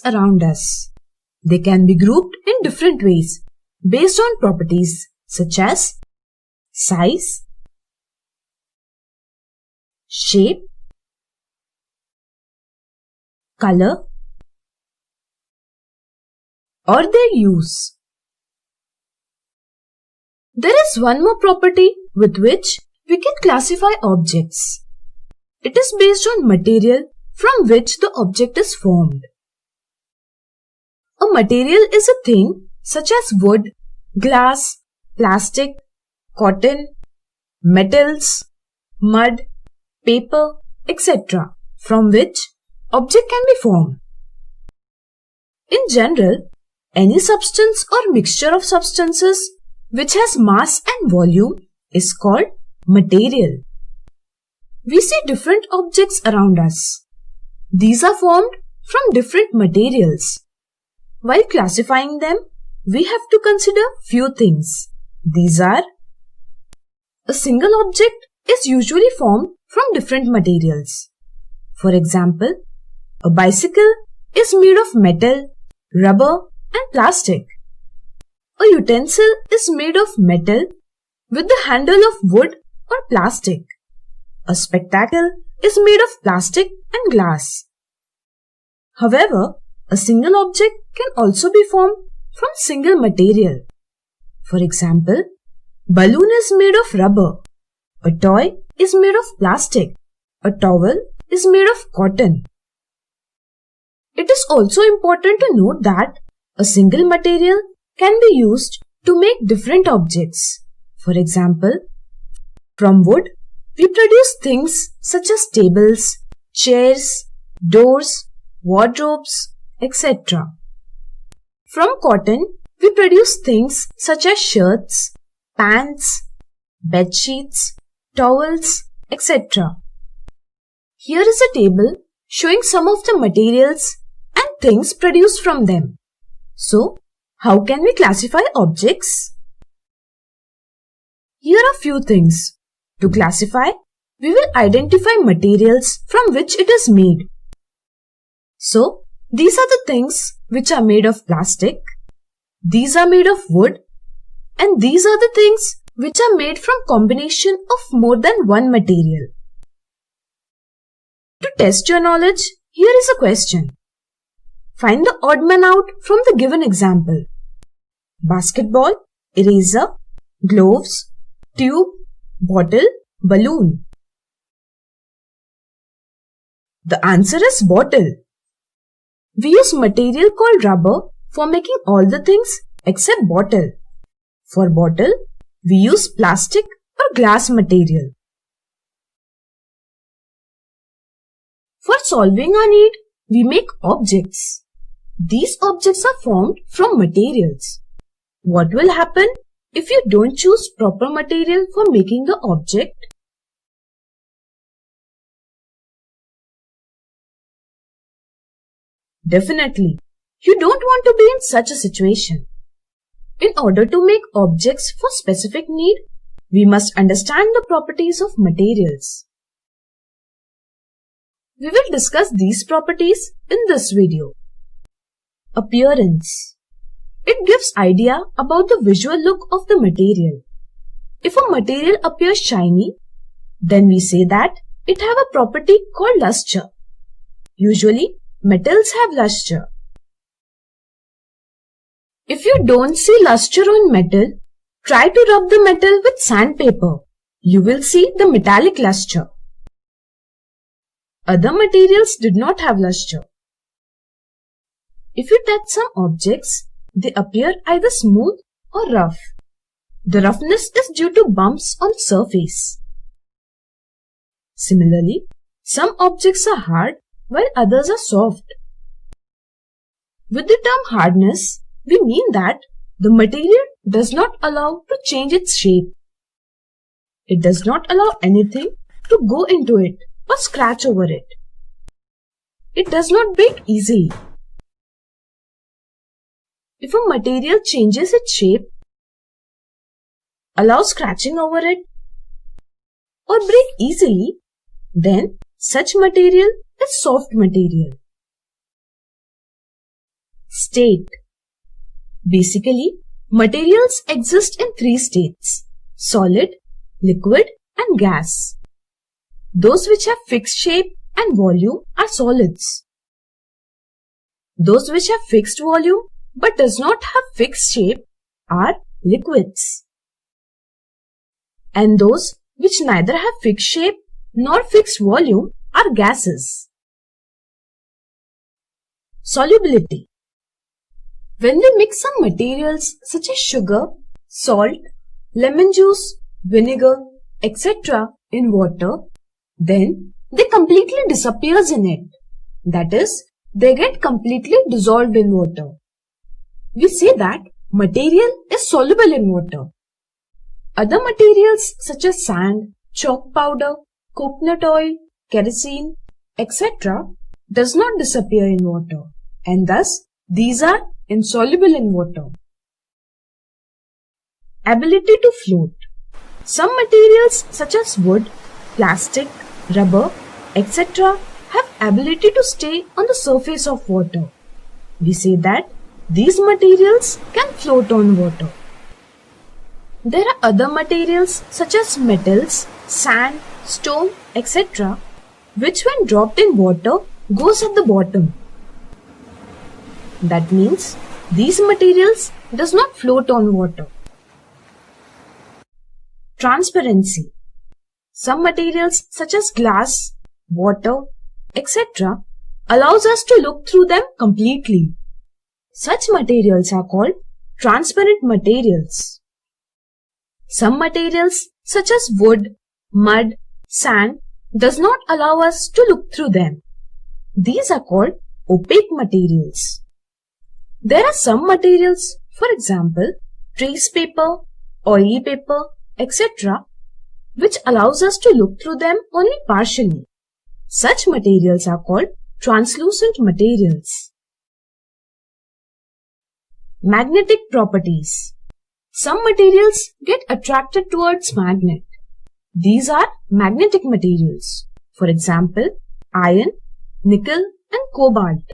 around us. They can be grouped in different ways based on properties such as size, shape, color, or their use. There is one more property with which we can classify objects. It is based on material from which the object is formed. A material is a thing such as wood, glass, plastic, cotton, metals, mud, paper, etc. from which object can be formed. In general, any substance or mixture of substances which has mass and volume is called material. We see different objects around us. These are formed from different materials. While classifying them, we have to consider few things. These are: a single object is usually formed from different materials. For example, a bicycle is made of metal, rubber, and plastic. A utensil is made of metal with the handle of wood or plastic. A spectacle is made of plastic and glass. However, a single object can also be formed from single material. For example, balloon is made of rubber. A toy is made of plastic. A towel is made of cotton. It is also important to note that a single material can be used to make different objects. For example, from wood, we produce things such as tables, chairs, doors, wardrobes, etc. From cotton, we produce things such as shirts, pants, bed sheets, towels, etc. Here is a table showing some of the materials and things produced from them. So, how can we classify objects? Here are few things. To classify, we will identify materials from which it is made. So, these are the things which are made of plastic, these are made of wood, and these are the things which are made from combination of more than one material. To test your knowledge, here is a question. Find the odd man out from the given example. Basketball, eraser, gloves, tube, bottle, balloon. The answer is bottle. We use material called rubber for making all the things except bottle. For bottle, we use plastic or glass material. For solving our need, we make objects. These objects are formed from materials. What will happen if you don't choose proper material for making the object? Definitely, you don't want to be in such a situation. In order to make objects for specific need, we must understand the properties of materials. We will discuss these properties in this video. Appearance. It gives idea about the visual look of the material. If a material appears shiny, then we say that it have a property called luster. Usually, metals have luster. If you don't see luster on metal, try to rub the metal with sandpaper. You will see the metallic luster. Other materials did not have luster. If you touch some objects, they appear either smooth or rough. The roughness is due to bumps on the surface. Similarly, some objects are hard while others are soft. With the term hardness, we mean that the material does not allow to change its shape. It does not allow anything to go into it or scratch over it. It does not break easily. If a material changes its shape, allows scratching over it, or break easily, then such material is soft material. State. Basically, materials exist in three states: solid, liquid, and gas. Those which have fixed shape and volume are solids. Those which have fixed volume but does not have fixed shape are liquids. And those which neither have fixed shape nor fixed volume are gases. Solubility. When we mix some materials such as sugar, salt, lemon juice, vinegar, etc. in water, then they completely disappears in it. That is, they get completely dissolved in water. We say that material is soluble in water. Other materials such as sand, chalk powder, coconut oil, kerosene, etc. does not disappear in water, and thus these are insoluble in water. Ability to float. Some materials such as wood, plastic, rubber, etc. have ability to stay on the surface of water. We say that these materials can float on water. There are other materials such as metals, sand, stone, etc. which when dropped in water goes at the bottom. That means these materials does not float on water. Transparency. Some materials such as glass, water, etc. allows us to look through them completely. Such materials are called transparent materials. Some materials such as wood, mud, sand does not allow us to look through them. These are called opaque materials. There are some materials, for example, trace paper, oily paper, etc., which allows us to look through them only partially. Such materials are called translucent materials. Magnetic properties. Some materials get attracted towards magnet. These are magnetic materials. For example, iron, nickel, and cobalt.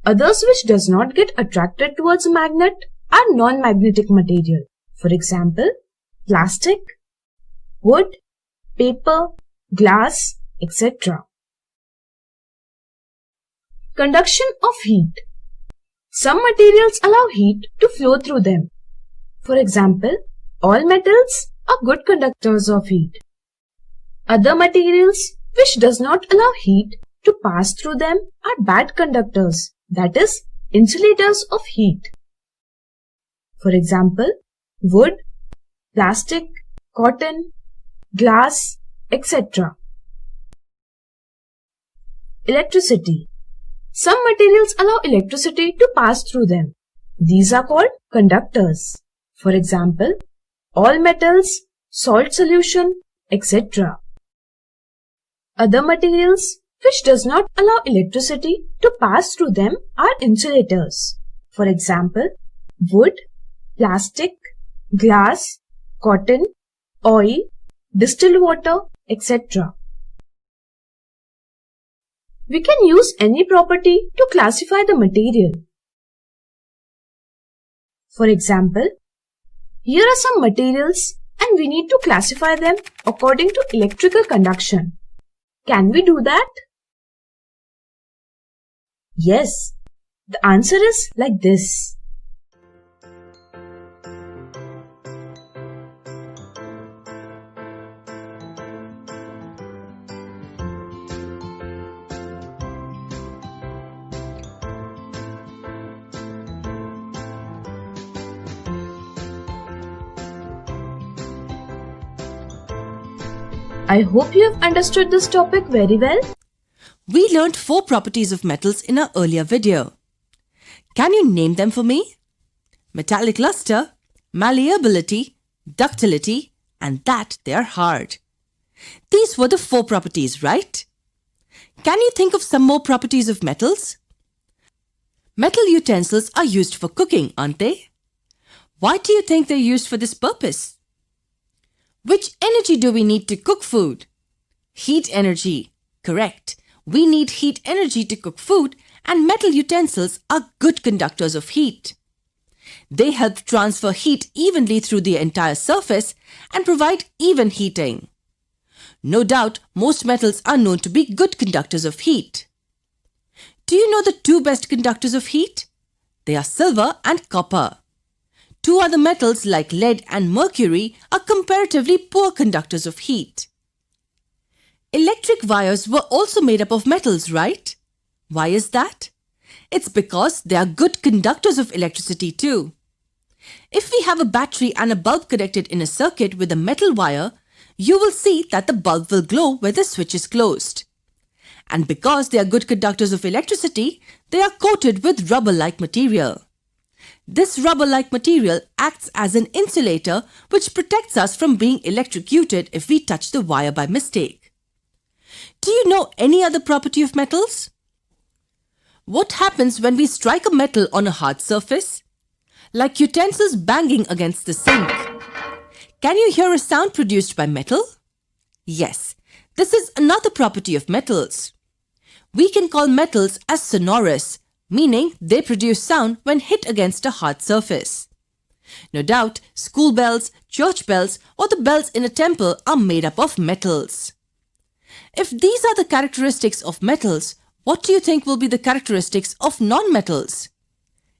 Others which does not get attracted towards magnet are non-magnetic material. For example, plastic, wood, paper, glass, etc. Conduction of heat. Some materials allow heat to flow through them. For example, all metals are good conductors of heat. Other materials which does not allow heat to pass through them are bad conductors, that is, insulators of heat. For example, wood, plastic, cotton, glass, etc. Electricity. Some materials allow electricity to pass through them. These are called conductors. For example, all metals, salt solution, etc. Other materials which does not allow electricity to pass through them are insulators. For example, wood, plastic, glass, cotton, oil, distilled water, etc. We can use any property to classify the material. For example, here are some materials and we need to classify them according to electrical conduction. Can we do that? Yes, the answer is like this. I hope you have understood this topic very well. We learned 4 properties of metals in our earlier video. Can you name them for me? Metallic luster, malleability, ductility, and that they are hard. These were the 4 properties, right? Can you think of some more properties of metals? Metal utensils are used for cooking, aren't they? Why do you think they're used for this purpose? Which energy do we need to cook food? Heat energy. Correct. We need heat energy to cook food, and metal utensils are good conductors of heat. They help transfer heat evenly through the entire surface and provide even heating. No doubt, most metals are known to be good conductors of heat. Do you know the two best conductors of heat? They are silver and copper. Two other metals like lead and mercury are comparatively poor conductors of heat. Electric wires were also made up of metals, right? Why is that? It's because they are good conductors of electricity too. If we have a battery and a bulb connected in a circuit with a metal wire, you will see that the bulb will glow when the switch is closed. And because they are good conductors of electricity, they are coated with rubber-like material. This rubber-like material acts as an insulator which protects us from being electrocuted if we touch the wire by mistake. Do you know any other property of metals? What happens when we strike a metal on a hard surface? Like utensils banging against the sink. Can you hear a sound produced by metal? Yes, this is another property of metals. We can call metals as sonorous, meaning they produce sound when hit against a hard surface. No doubt, school bells, church bells, or the bells in a temple are made up of metals. If these are the characteristics of metals, what do you think will be the characteristics of non-metals?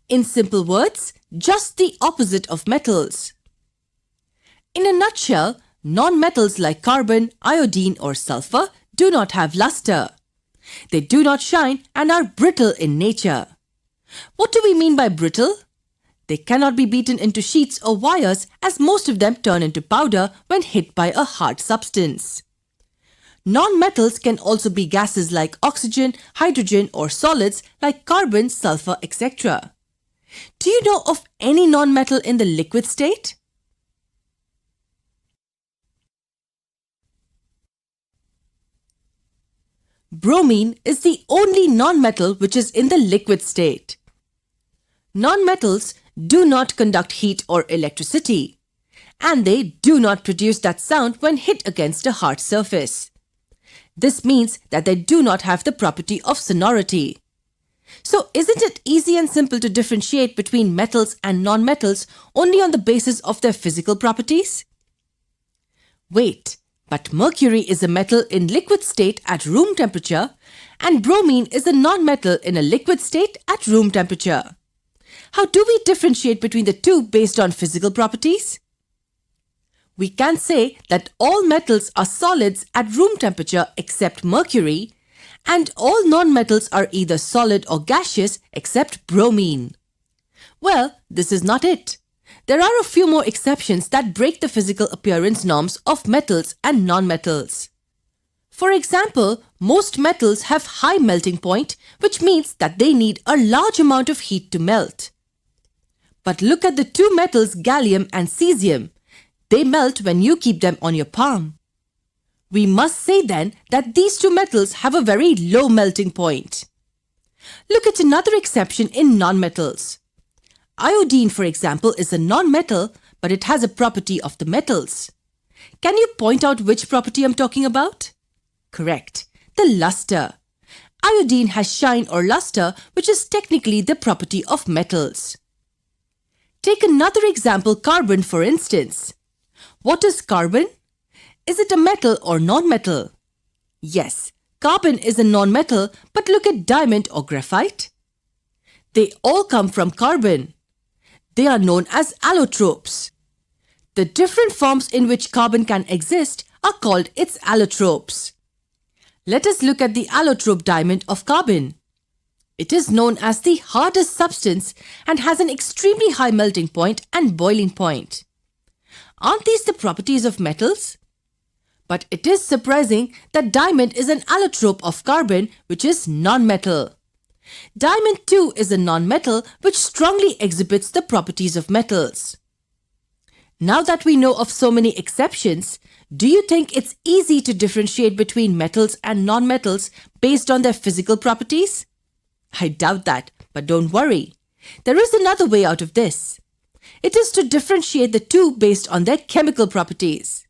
In simple words, just the opposite of metals. In a nutshell, non-metals like carbon, iodine, or sulfur do not have luster. They do not shine and are brittle in nature. What do we mean by brittle? They cannot be beaten into sheets or wires as most of them turn into powder when hit by a hard substance. Non-metals can also be gases like oxygen, hydrogen, or solids like carbon, sulfur, etc. Do you know of any non-metal in the liquid state? Bromine is the only non-metal which is in the liquid state. Non-metals do not conduct heat or electricity, and they do not produce that sound when hit against a hard surface. This means that they do not have the property of sonority. So isn't it easy and simple to differentiate between metals and non-metals only on the basis of their physical properties? Wait. But mercury is a metal in liquid state at room temperature and bromine is a non-metal in a liquid state at room temperature. How do we differentiate between the two based on physical properties? We can say that all metals are solids at room temperature except mercury and all non-metals are either solid or gaseous except bromine. Well, this is not it. There are a few more exceptions that break the physical appearance norms of metals and non-metals. For example, most metals have high melting point, which means that they need a large amount of heat to melt. But look at the two metals gallium and cesium. They melt when you keep them on your palm. We must say then that these two metals have a very low melting point. Look at another exception in non-metals. Iodine, for example, is a non-metal, but it has a property of the metals. Can you point out which property I'm talking about? Correct, the luster. Iodine has shine or luster, which is technically the property of metals. Take another example, carbon, for instance. What is carbon? Is it a metal or non-metal? Yes, carbon is a non-metal, but look at diamond or graphite. They all come from carbon. They are known as allotropes. The different forms in which carbon can exist are called its allotropes. Let us look at the allotrope diamond of carbon. It is known as the hardest substance and has an extremely high melting point and boiling point. Aren't these the properties of metals? But it is surprising that diamond is an allotrope of carbon, which is non-metal. Diamond too is a non-metal which strongly exhibits the properties of metals. Now that we know of so many exceptions, do you think it's easy to differentiate between metals and non-metals based on their physical properties? I doubt that, but don't worry. There is another way out of this. It is to differentiate the two based on their chemical properties.